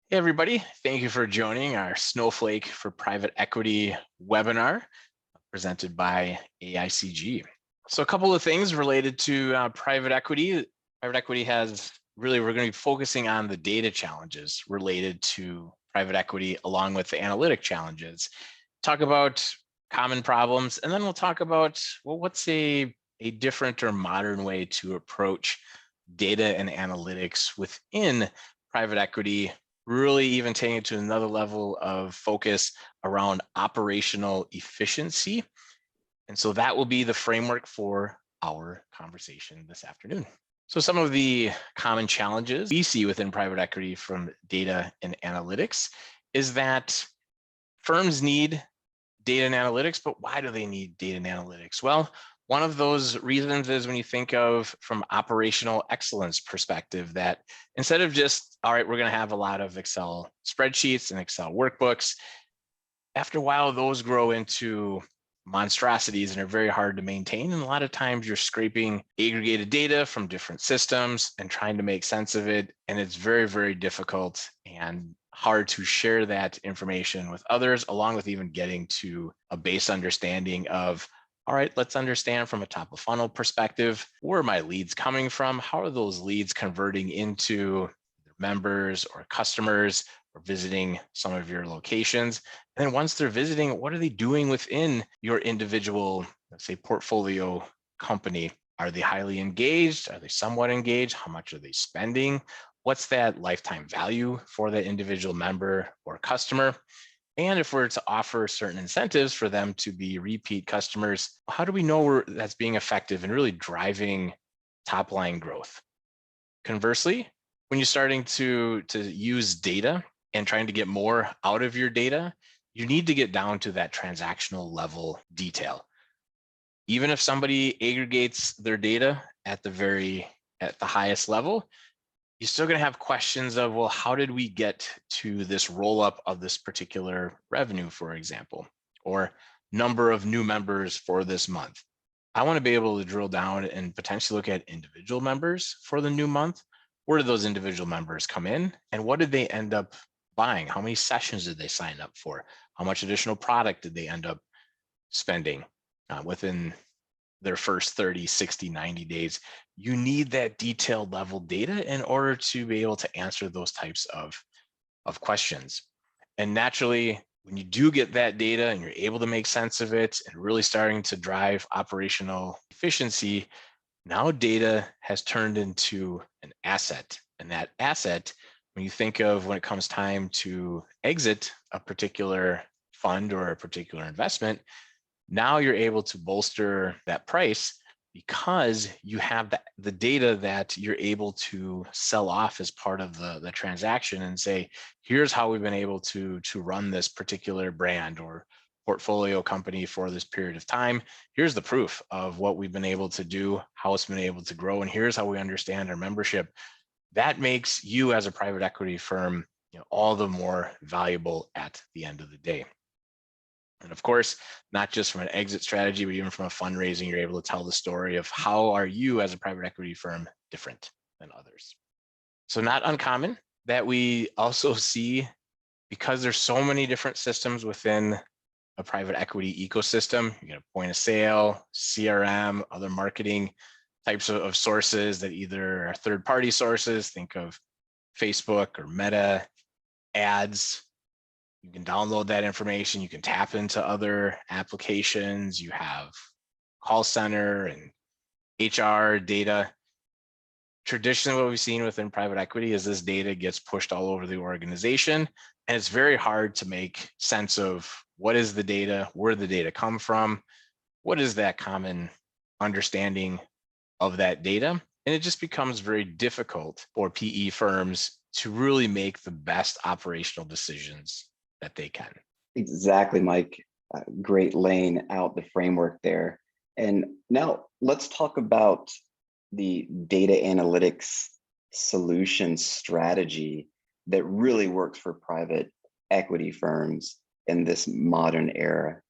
Hey everybody, thank you for joining our Snowflake for Private Equity webinar presented by AICG. So a couple of things related to private equity. Private equity we're going to be focusing on the data challenges related to private equity along with the analytic challenges. Talk about common problems, and then we'll talk about, well, what's a different or modern way to approach data and analytics within private equity, really even taking it to another level of focus around operational efficiency. And so that will be the framework for our conversation this afternoon. So some of the common challenges we see within private equity from data and analytics is that firms need data and analytics, but why do they need data and analytics? Well, one of those reasons is when you think of from operational excellence perspective, that instead of just, all right, we're going to have a lot of Excel spreadsheets and Excel workbooks, after a while, those grow into monstrosities and are very hard to maintain. And a lot of times you're scraping aggregated data from different systems and trying to make sense of it. And it's very, very difficult and hard to share that information with others, along with even getting to a base understanding of, all right, let's understand from a top of funnel perspective, where are my leads coming from? How are those leads converting into members or customers or visiting some of your locations? And then once they're visiting, what are they doing within your individual, let's say, portfolio company? Are they highly engaged? Are they somewhat engaged? How much are they spending? What's that lifetime value for the individual member or customer? And if we're to offer certain incentives for them to be repeat customers, how do we know that's being effective and really driving top line growth? Conversely, when you're starting to use data and trying to get more out of your data, you need to get down to that transactional level detail. Even if somebody aggregates their data at the highest level, you're still going to have questions of, well, how did we get to this roll up of this particular revenue, for example, or number of new members for this month? I want to be able to drill down and potentially look at individual members for the new month. Where did those individual members come in and what did they end up buying? How many sessions did they sign up for? How much additional product did they end up spending within their first 30, 60, 90 days? You need that detailed level data in order to be able to answer those types of questions. And naturally, when you do get that data and you're able to make sense of it and really starting to drive operational efficiency, now data has turned into an asset. And that asset, when you think of when it comes time to exit a particular fund or a particular investment, now you're able to bolster that price because you have the data that you're able to sell off as part of the transaction and say, here's how we've been able to run this particular brand or portfolio company for this period of time. Here's the proof of what we've been able to do, how it's been able to grow, and here's how we understand our membership. That makes you as a private equity firm, all the more valuable at the end of the day. And of course, not just from an exit strategy, but even from a fundraising, you're able to tell the story of how are you as a private equity firm different than others. So not uncommon that we also see, because there's so many different systems within a private equity ecosystem, you got a point of sale, CRM, other marketing types of sources that either are third-party sources, think of Facebook or Meta ads. You can download that information. You can tap into other applications. You have call center and HR data. Traditionally, what we've seen within private equity is this data gets pushed all over the organization. And it's very hard to make sense of what is the data, where did the data come from, what is that common understanding of that data. And it just becomes very difficult for PE firms to really make the best operational decisions that they can. Exactly, Mike. Great laying out the framework there. And now let's talk about the data analytics solution strategy that really works for private equity firms in this modern era.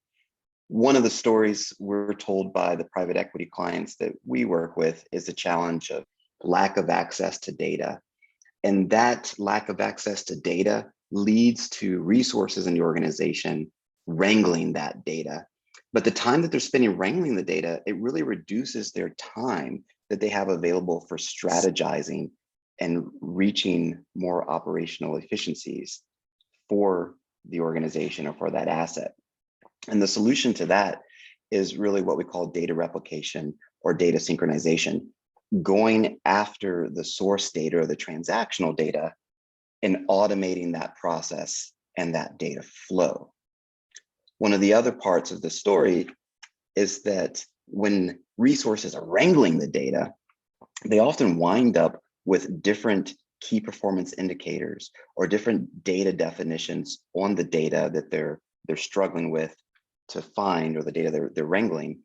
One of the stories we're told by the private equity clients that we work with is the challenge of lack of access to data. And that lack of access to data leads to resources in the organization wrangling that data. But the time that they're spending wrangling the data, it really reduces their time that they have available for strategizing and reaching more operational efficiencies for the organization or for that asset. And the solution to that is really what we call data replication or data synchronization, going after the source data or the transactional data and automating that process and that data flow. One of the other parts of the story is that when resources are wrangling the data, they often wind up with different key performance indicators or different data definitions on the data that they're struggling with to find, or the data they're wrangling.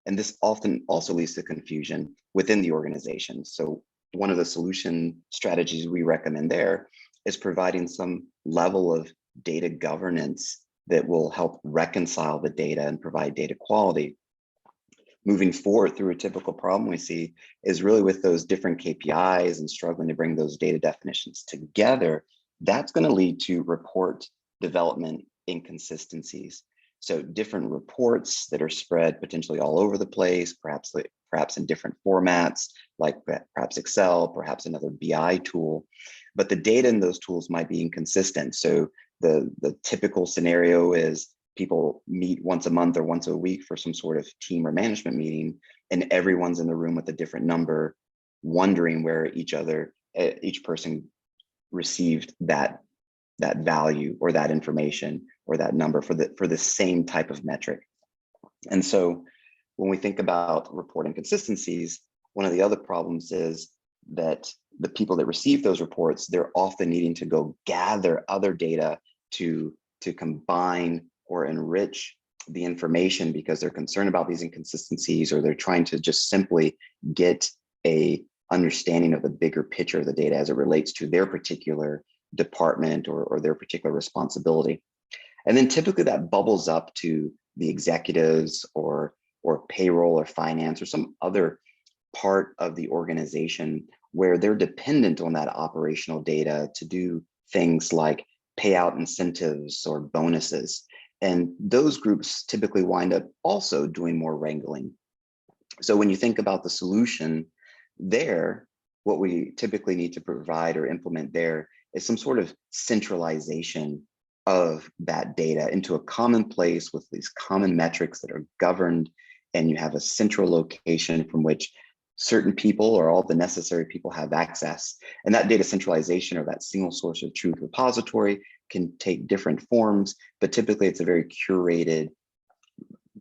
And this often also leads to confusion within the organization. So one of the solution strategies we recommend there is providing some level of data governance that will help reconcile the data and provide data quality. Moving forward through a typical problem we see is really with those different KPIs and struggling to bring those data definitions together, that's going to lead to report development inconsistencies. So different reports that are spread potentially all over the place, perhaps in different formats, like perhaps Excel, perhaps another BI tool, but the data in those tools might be inconsistent. So the typical scenario is people meet once a month or once a week for some sort of team or management meeting, and everyone's in the room with a different number, wondering where each person received that value or that information or that number for the same type of metric. And so when we think about reporting consistencies, one of the other problems is that the people that receive those reports, they're often needing to go gather other data to combine or enrich the information because they're concerned about these inconsistencies, or they're trying to just simply get a understanding of the bigger picture of the data as it relates to their particular department or their particular responsibility. And then typically that bubbles up to the executives or payroll or finance or some other part of the organization where they're dependent on that operational data to do things like pay out incentives or bonuses. And those groups typically wind up also doing more wrangling. So when you think about the solution there, what we typically need to provide or implement there is some sort of centralization of that data into a common place with these common metrics that are governed, and you have a central location from which certain people or all the necessary people have access. And that data centralization, or that single source of truth repository, can take different forms, but typically it's a very curated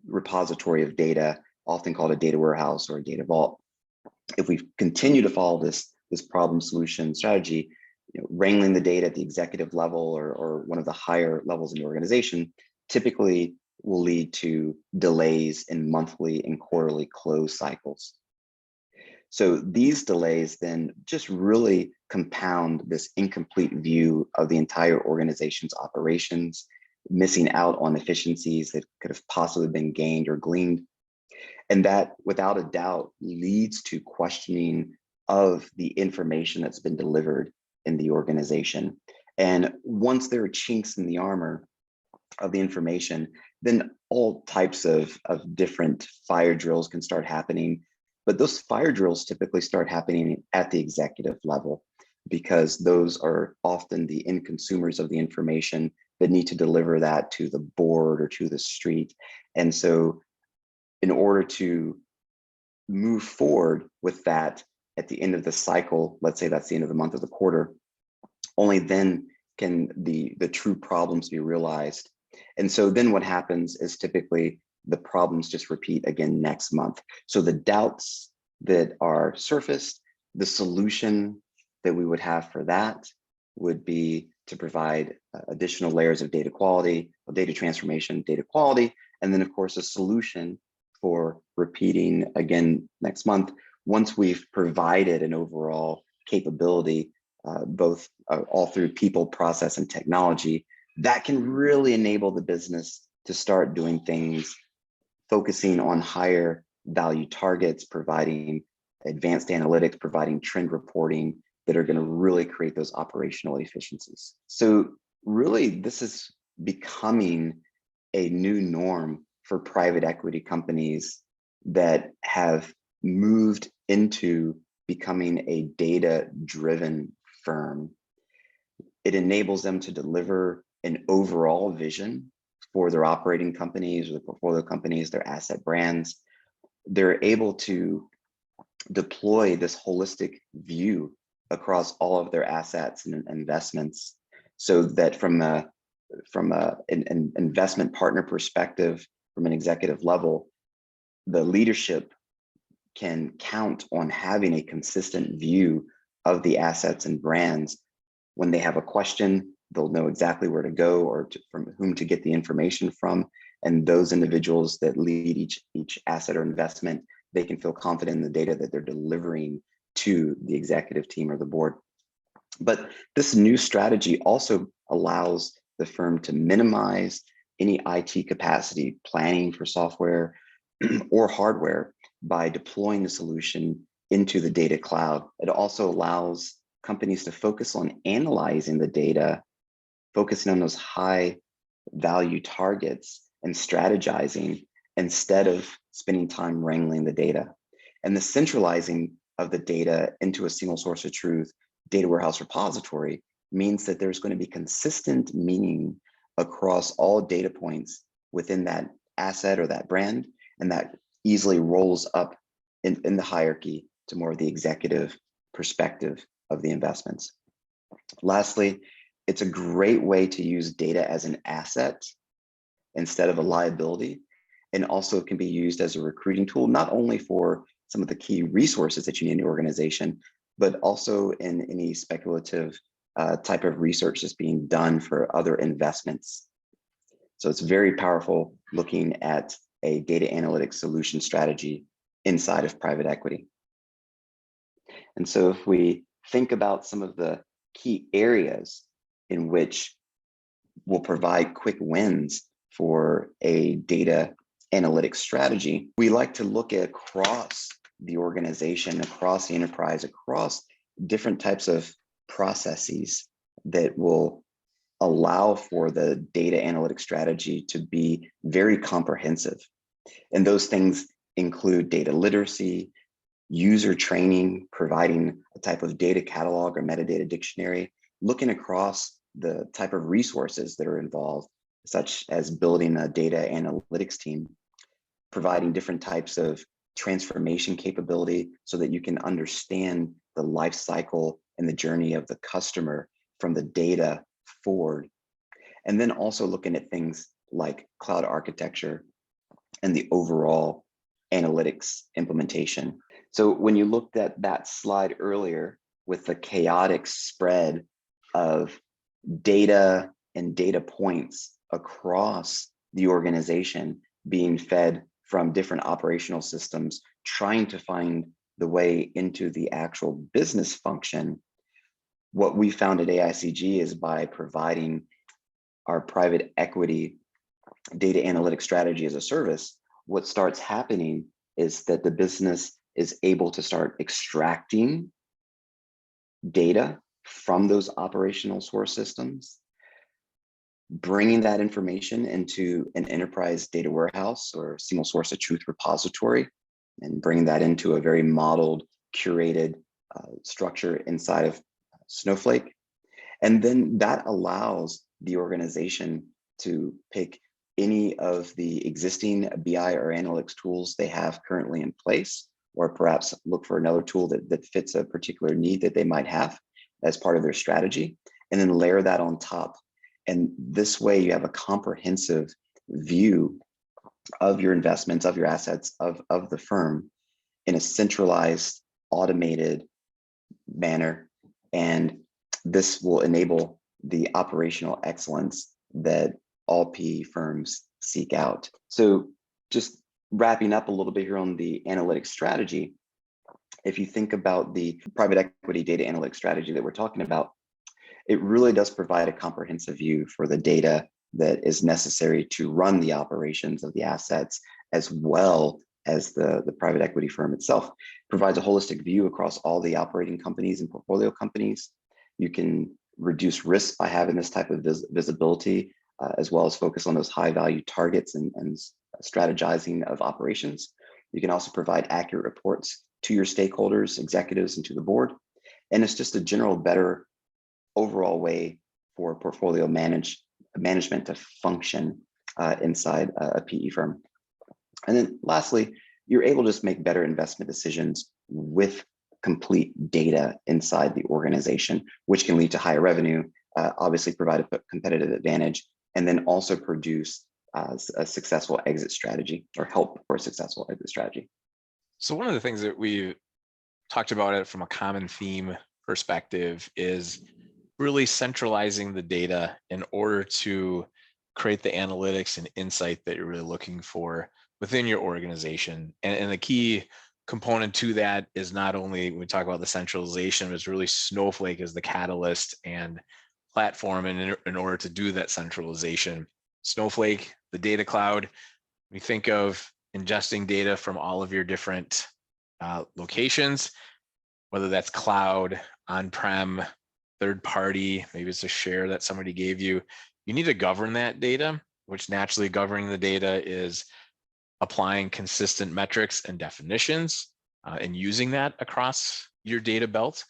repository of data, often called a data warehouse or a data vault. If we continue to follow this problem solution strategy, wrangling the data at the executive level or one of the higher levels in the organization typically will lead to delays in monthly and quarterly close cycles. So these delays then just really compound this incomplete view of the entire organization's operations, missing out on efficiencies that could have possibly been gained or gleaned. And that, without a doubt, leads to questioning of the information that's been delivered in the organization. And once there are chinks in the armor of the information, then all types of different fire drills can start happening. But those fire drills typically start happening at the executive level, because those are often the end consumers of the information that need to deliver that to the board or to the street. And so in order to move forward with that at the end of the cycle, let's say that's the end of the month of the quarter, only then can the true problems be realized. And so then what happens is typically the problems just repeat again next month. So the doubts that are surfaced, the solution that we would have for that would be to provide additional layers of data quality, of data transformation, data quality, and then of course a solution for repeating again next month once we've provided an overall capability, both all through people, process, and technology, that can really enable the business to start doing things, focusing on higher value targets, providing advanced analytics, providing trend reporting that are going to really create those operational efficiencies. So really, this is becoming a new norm for private equity companies that have moved into becoming a data-driven firm. It enables them to deliver an overall vision for their operating companies or the portfolio companies, their asset brands. They're able to deploy this holistic view across all of their assets and investments, so that from an investment partner perspective, from an executive level, the leadership can count on having a consistent view of the assets and brands. When they have a question, they'll know exactly where to go or from whom to get the information from. And those individuals that lead each asset or investment, they can feel confident in the data that they're delivering to the executive team or the board. But this new strategy also allows the firm to minimize any IT capacity planning for software or hardware by deploying the solution into the data cloud. It also allows companies to focus on analyzing the data, focusing on those high value targets and strategizing instead of spending time wrangling the data. And the centralizing of the data into a single source of truth data warehouse repository means that there's going to be consistent meaning across all data points within that asset or that brand, and that easily rolls up in the hierarchy to more of the executive perspective of the investments. Lastly, it's a great way to use data as an asset instead of a liability, and also can be used as a recruiting tool, not only for some of the key resources that you need in your organization, but also in any speculative type of research that's being done for other investments. So it's very powerful looking at a data analytics solution strategy inside of private equity. And so if we think about some of the key areas in which will provide quick wins for a data analytics strategy, we like to look at across the organization, across the enterprise, across different types of processes that will allow for the data analytics strategy to be very comprehensive. And those things include data literacy, user training, providing a type of data catalog or metadata dictionary, looking across the type of resources that are involved, such as building a data analytics team, providing different types of transformation capability so that you can understand the life cycle and the journey of the customer from the data forward. And then also looking at things like cloud architecture and the overall analytics implementation. So when you looked at that slide earlier with the chaotic spread of data and data points across the organization being fed from different operational systems, trying to find the way into the actual business function, what we found at AICG is by providing our private equity data analytics strategy as a service, what starts happening is that the business is able to start extracting data from those operational source systems, bringing that information into an enterprise data warehouse or single source of truth repository, and bringing that into a very modeled, curated structure inside of Snowflake. And then that allows the organization to pick any of the existing BI or analytics tools they have currently in place, or perhaps look for another tool that fits a particular need that they might have as part of their strategy, and then layer that on top. And this way you have a comprehensive view of your investments, of your assets, of the firm in a centralized, automated manner. And this will enable the operational excellence that all PE firms seek out. So just wrapping up a little bit here on the analytics strategy, if you think about the private equity data analytics strategy that we're talking about, it really does provide a comprehensive view for the data that is necessary to run the operations of the assets, as well as the private equity firm itself. Provides a holistic view across all the operating companies and portfolio companies. You can reduce risk by having this type of visibility, as well as focus on those high value targets and strategizing of operations. You can also provide accurate reports to your stakeholders, executives, and to the board. And it's just a general better overall way for portfolio management to function inside a PE firm. And then lastly, you're able to just make better investment decisions with complete data inside the organization, which can lead to higher revenue, obviously provide a competitive advantage, and then also produce a successful exit strategy or help for a successful exit strategy. So one of the things that we talked about it from a common theme perspective is really centralizing the data in order to create the analytics and insight that you're really looking for within your organization. And the key component to that is not only when we talk about the centralization, but it's really Snowflake as the catalyst and platform in order to do that centralization. Snowflake, the data cloud, we think of ingesting data from all of your different locations, whether that's cloud, on-prem, third party, maybe it's a share that somebody gave you. You need to govern that data, which naturally governing the data is applying consistent metrics and definitions and using that across your data belt,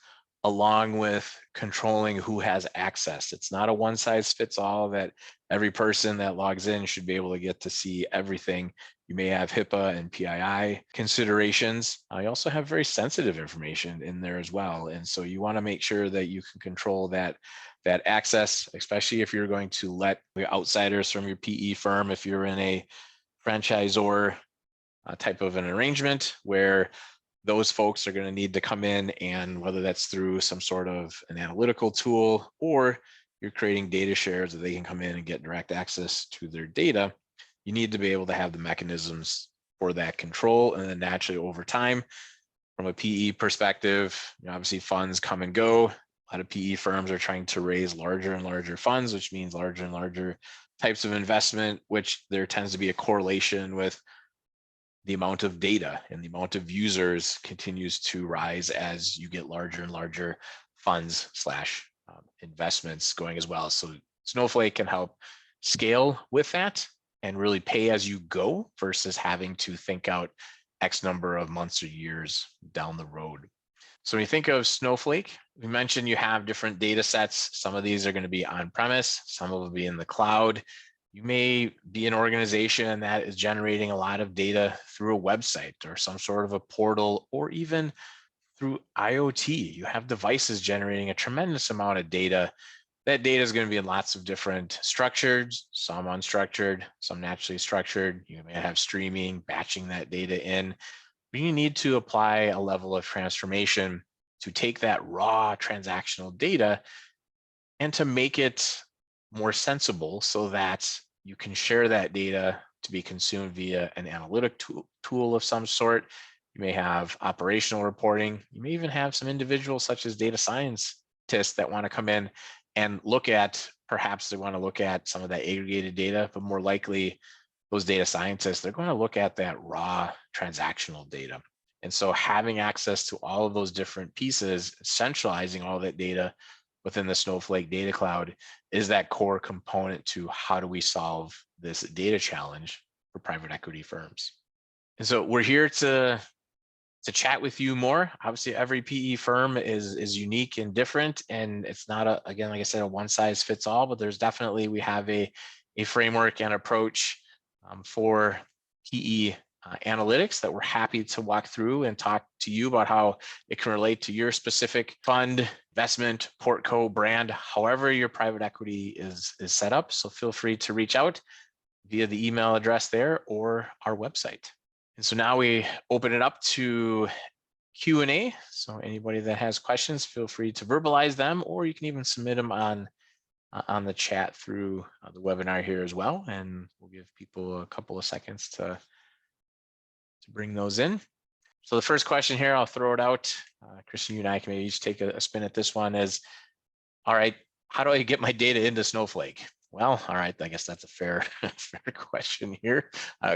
along with controlling who has access. It's not a one size fits all that every person that logs in should be able to get to see everything. You may have HIPAA and PII considerations. You also have very sensitive information in there as well. And so you want to make sure that you can control that access, especially if you're going to let the outsiders from your PE firm, if you're in a franchisor type of an arrangement where those folks are going to need to come in, and whether that's through some sort of an analytical tool or you're creating data shares that they can come in and get direct access to their data, you need to be able to have the mechanisms for that control. And then naturally over time, from a PE perspective, obviously funds come and go. A lot of PE firms are trying to raise larger and larger funds, which means larger and larger types of investment, which there tends to be a correlation with the amount of data and the amount of users continues to rise as you get larger and larger funds / investments going as well. So Snowflake can help scale with that and really pay as you go versus having to think out X number of months or years down the road. So when you think of Snowflake, we mentioned you have different data sets. Some of these are going to be on-premise, some will be in the cloud. You may be an organization that is generating a lot of data through a website or some sort of a portal, or even through IoT. You have devices generating a tremendous amount of data. That data is going to be in lots of different structures, some unstructured, some naturally structured. You may have streaming, batching that data in. But you need to apply a level of transformation to take that raw transactional data and to make it more sensible so that you can share that data to be consumed via an analytic tool of some sort. You may have operational reporting. You may even have some individuals such as data scientists that want to come in and look at, perhaps they want to look at some of that aggregated data, but more likely those data scientists, they're going to look at that raw transactional data. And so having access to all of those different pieces, centralizing all that data within the Snowflake Data Cloud is that core component to how do we solve this data challenge for private equity firms. And so we're here to chat with you more. Obviously, every PE firm is unique and different, and it's not again, like I said, a one size fits all, but there's definitely, we have a framework and approach for PE analytics that we're happy to walk through and talk to you about how it can relate to your specific fund, investment, portco, brand, however your private equity is set up. So feel free to reach out via the email address there or our website. And so now we open it up to Q&A. So anybody that has questions, feel free to verbalize them, or you can even submit them on the chat through the webinar here as well. And we'll give people a couple of seconds to bring those in. So the first question here, I'll throw it out. Christian, you and I can maybe each take a spin at this one is, all right, how do I get my data into Snowflake? Well, all right, I guess that's a fair question here.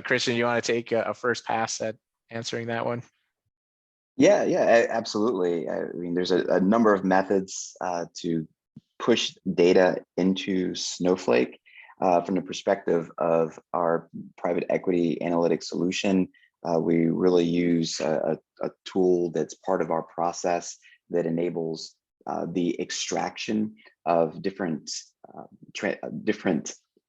Christian, you want to take a first pass at answering that one? Yeah, yeah, absolutely. I mean, there's a number of methods to push data into Snowflake. From the perspective of our private equity analytics solution, we really use a tool that's part of our process that enables the extraction of different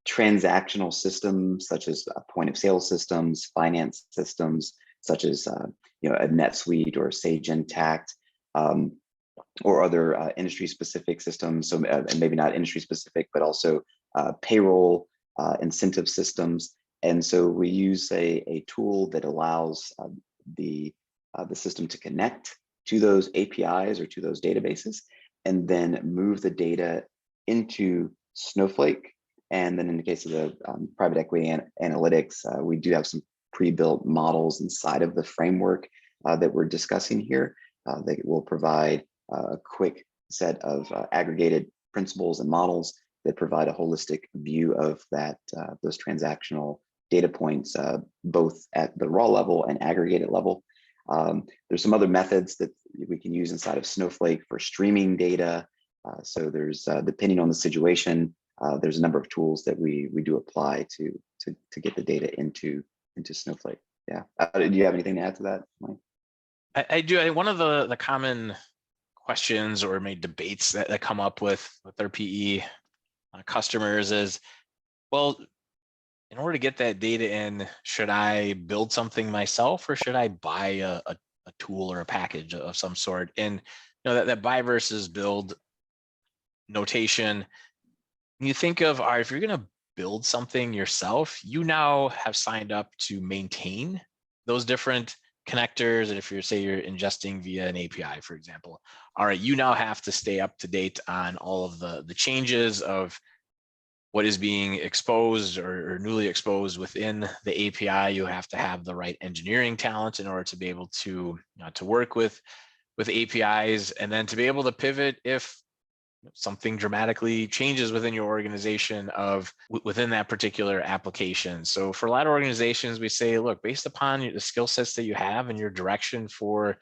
transactional systems, such as point of sale systems, finance systems, such as a NetSuite or Sage Intacct, or other industry specific systems. So and maybe not industry specific, but also payroll, incentive systems. And so we use a tool that allows the system to connect to those APIs or to those databases, and then move the data into Snowflake. And then in the case of the private equity analytics, we do have some pre-built models inside of the framework that we're discussing here that will provide a quick set of aggregated principles and models that provide a holistic view of those transactional data points, both at the raw level and aggregated level. There's some other methods that we can use inside of Snowflake for streaming data. So there's, depending on the situation, there's a number of tools that we do apply to get the data into Snowflake. Yeah. Do you have anything to add to that, Mike? I do. One of the common questions or maybe debates that come up with their PE customers is, well, in order to get that data in, should I build something myself or should I buy a tool or a package of some sort? And that buy versus build notation, when you think of, all right, if you're going to build something yourself, you now have signed up to maintain those different connectors. And if you're ingesting via an API, for example, all right, you now have to stay up to date on all of the changes of what is being exposed or newly exposed within the API. You have to have the right engineering talent in order to be able to work with APIs, and then to be able to pivot if something dramatically changes within your organization within that particular application. So for a lot of organizations, we say, look, based upon the skill sets that you have and your direction for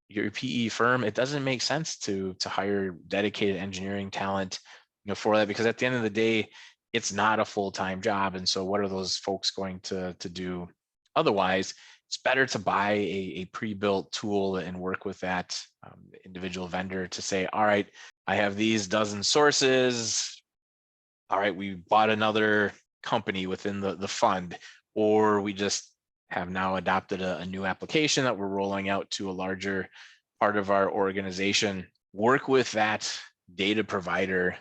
your PE firm, it doesn't make sense to hire dedicated engineering talent, for that, because at the end of the day, it's not a full-time job. And so what are those folks going to do otherwise? It's better to buy a pre-built tool and work with that individual vendor to say, all right, I have these dozen sources. All right, we bought another company within the fund, or we just have now adopted a new application that we're rolling out to a larger part of our organization. Work with that data provider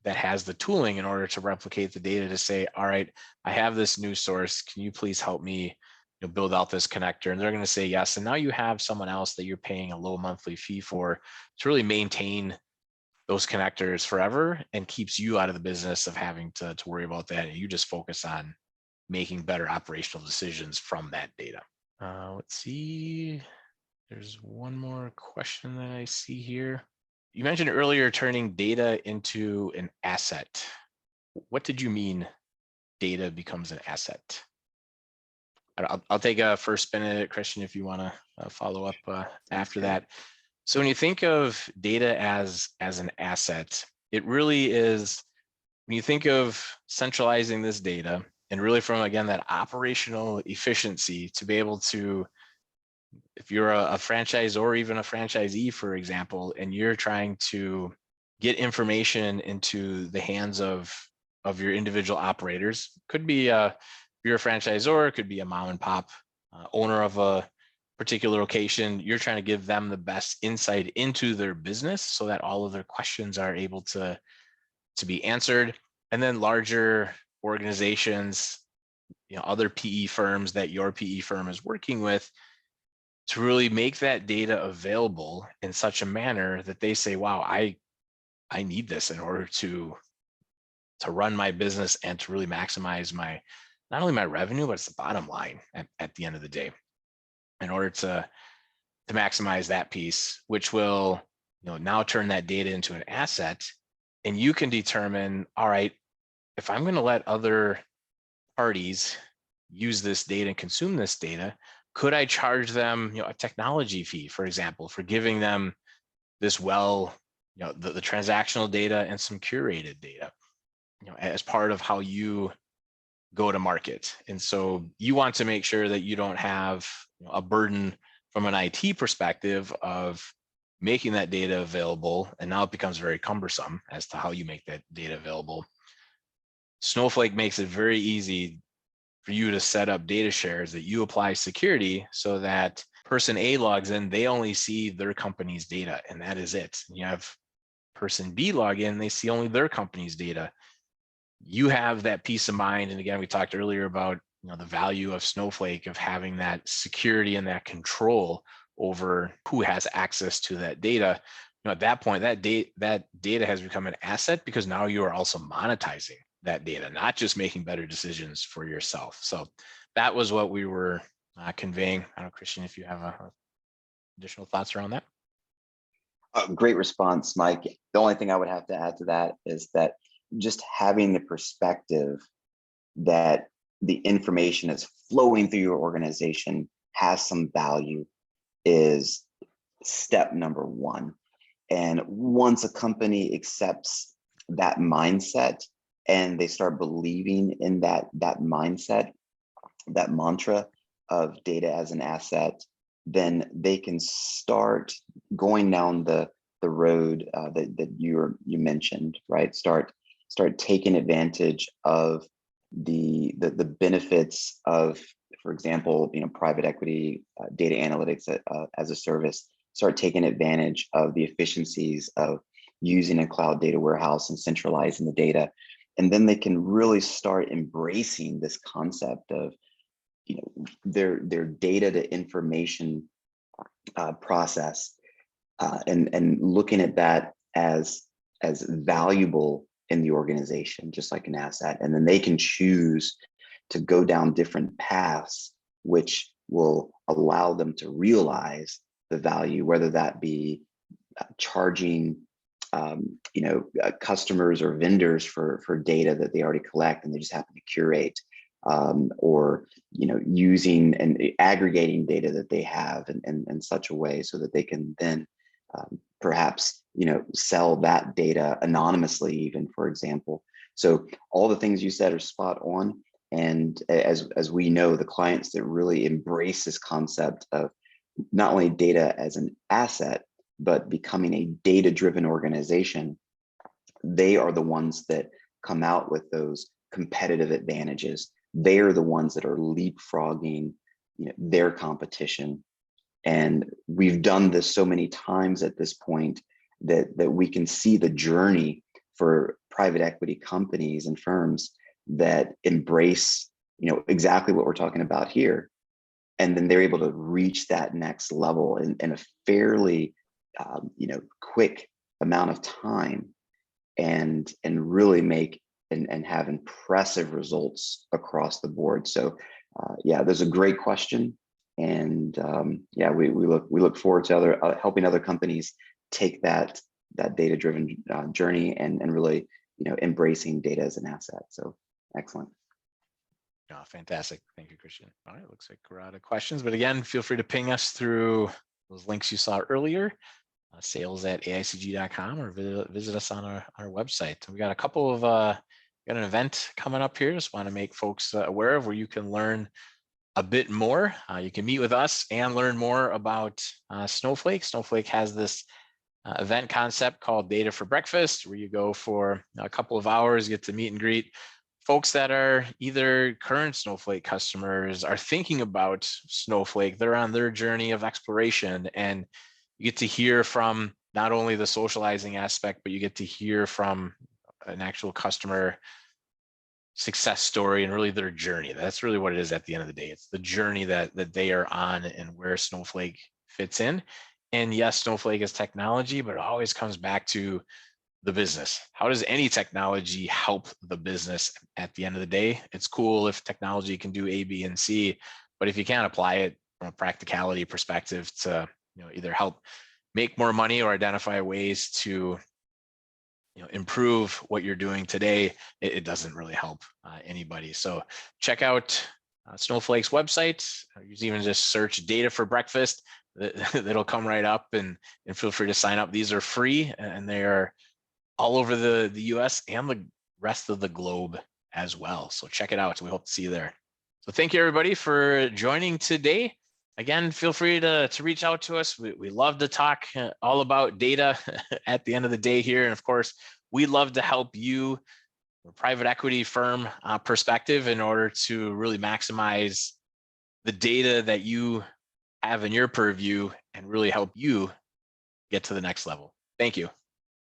that has the tooling in order to replicate the data to say, all right, I have this new source. Can you please help me build out this connector? And they're going to say yes. And now you have someone else that you're paying a low monthly fee for to really maintain those connectors forever, and keeps you out of the business of having to worry about that. And you just focus on making better operational decisions from that data. Let's see. There's one more question that I see here. You mentioned earlier turning data into an asset. What did you mean data becomes an asset? I'll take a first spin at it, Christian, if you want to follow up after that. So when you think of data as an asset, it really is, when you think of centralizing this data and really from, again, that operational efficiency to be able to, if you're a franchise or even a franchisee, for example, and you're trying to get information into the hands of your individual operators, could be if you're a franchisor, it could be a mom and pop owner of a particular location. You're trying to give them the best insight into their business so that all of their questions are able to be answered. And then larger organizations, other PE firms that your PE firm is working with, to really make that data available in such a manner that they say, wow, I need this in order to run my business and to really maximize not only my revenue, but it's the bottom line at the end of the day, in order to maximize that piece, which will now turn that data into an asset. And you can determine, all right, if I'm going to let other parties use this data and consume this data, Could I charge them, a technology fee, for example, for giving them this the transactional data and some curated data, as part of how you go to market? And so you want to make sure that you don't have a burden from an IT perspective of making that data available. And now it becomes very cumbersome as to how you make that data available. Snowflake makes it very easy for you to set up data shares that you apply security so that person A logs in, they only see their company's data, and that is it. You have person B log in, they see only their company's data. You have that peace of mind. And again, we talked earlier about the value of Snowflake, of having that security and that control over who has access to that data. At that point, that data has become an asset, because now you are also monetizing that data, not just making better decisions for yourself. So that was what we were conveying. I don't know, Christian, if you have additional thoughts around that. Great response, Mike. The only thing I would have to add to that is that just having the perspective that the information is flowing through your organization has some value is step number one. And once a company accepts that mindset and they start believing in that mindset, that mantra of data as an asset, then they can start going down the road that you mentioned, right? Start taking advantage of the benefits of, for example, private equity data analytics as a service. Start taking advantage of the efficiencies of using a cloud data warehouse and centralizing the data. And then they can really start embracing this concept of their data to information process, and looking at that as valuable in the organization, just like an asset. And then they can choose to go down different paths, which will allow them to realize the value, whether that be charging customers or vendors for data that they already collect and they just happen to curate, or using and aggregating data that they have in such a way so that they can then perhaps sell that data anonymously, even, for example. So all the things you said are spot on. And as we know, the clients that really embrace this concept of not only data as an asset, but becoming a data-driven organization, they are the ones that come out with those competitive advantages. They are the ones that are leapfrogging their competition. And we've done this so many times at this point that we can see the journey for private equity companies and firms that embrace exactly what we're talking about here. And then they're able to reach that next level in a fairly quick amount of time, and really make and have impressive results across the board. So yeah, there's a great question. And yeah, we look forward to helping other companies take that data-driven journey and really embracing data as an asset. So excellent. Oh, fantastic. Thank you, Christian. All right, looks like we're out of questions, but again, feel free to ping us through those links you saw earlier, sales@aicg.com, or visit us on our website. We got a couple of, got an event coming up here. Just want to make folks aware of, where you can learn a bit more. You can meet with us and learn more about Snowflake. Snowflake has this event concept called Data for Breakfast, where you go for a couple of hours, get to meet and greet folks that are either current Snowflake customers, are thinking about Snowflake, they're on their journey of exploration, and you get to hear from not only the socializing aspect, but you get to hear from an actual customer success story and really their journey. That's really what it is at the end of the day. It's the journey that they are on and where Snowflake fits in. And yes, Snowflake is technology, but it always comes back to the business. How does any technology help the business at the end of the day? It's cool if technology can do A, B, and C, but if you can't apply it from a practicality perspective to either help make more money or identify ways to improve what you're doing today, it doesn't really help anybody. So check out Snowflake's website. You can even just search data for breakfast. That'll come right up, and feel free to sign up. These are free, and they are all over the US and the rest of the globe as well. So check it out. We hope to see you there. So thank you everybody for joining today. Again, feel free to reach out to us. We love to talk all about data at the end of the day here. And of course, we love to help you, a private equity firm perspective, in order to really maximize the data that you have in your purview and really help you get to the next level. Thank you.